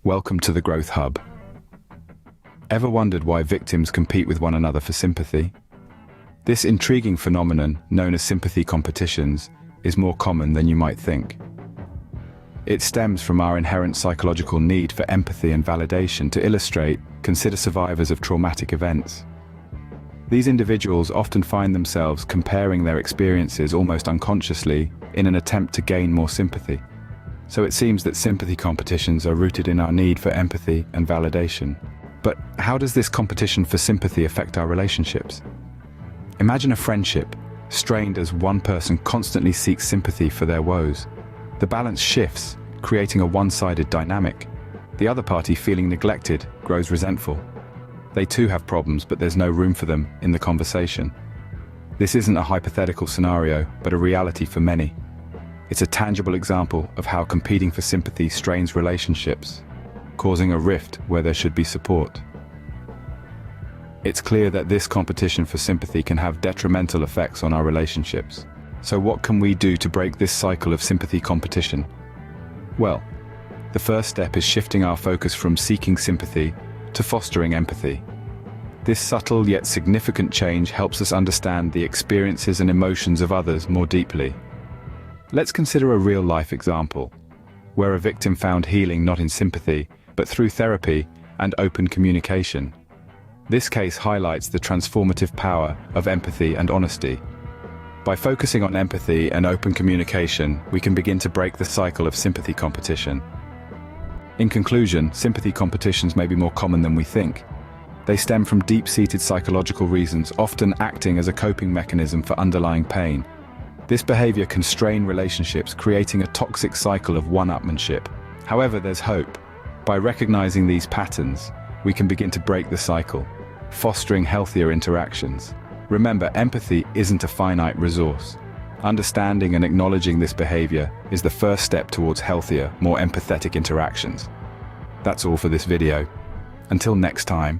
Welcome to the Growth Hub. Ever wondered why victims compete with one another for sympathy? This intriguing phenomenon, known as sympathy competitions, is more common than you might think. It stems from our inherent psychological need for empathy and validation. To illustrate, consider survivors of traumatic events. These individuals often find themselves comparing their experiences almost unconsciously in an attempt to gain more sympathy. So it seems that sympathy competitions are rooted in our need for empathy and validation. But how does this competition for sympathy affect our relationships? Imagine a friendship, strained as one person constantly seeks sympathy for their woes. The balance shifts, creating a one-sided dynamic. The other party, feeling neglected, grows resentful. They too have problems, but there's no room for them in the conversation. This isn't a hypothetical scenario, but a reality for many. It's a tangible example of how competing for sympathy strains relationships, causing a rift where there should be support. It's clear that this competition for sympathy can have detrimental effects on our relationships. So what can we do to break this cycle of sympathy competition? Well, the first step is shifting our focus from seeking sympathy to fostering empathy. This subtle yet significant change helps us understand the experiences and emotions of others more deeply. Let's consider a real-life example, where a victim found healing not in sympathy, but through therapy and open communication. This case highlights the transformative power of empathy and honesty. By focusing on empathy and open communication, we can begin to break the cycle of sympathy competition. In conclusion, sympathy competitions may be more common than we think. They stem from deep-seated psychological reasons, often acting as a coping mechanism for underlying pain. This behavior can strain relationships, creating a toxic cycle of one-upmanship. However, there's hope. By recognizing these patterns, we can begin to break the cycle, fostering healthier interactions. Remember, empathy isn't a finite resource. Understanding and acknowledging this behavior is the first step towards healthier, more empathetic interactions. That's all for this video. Until next time,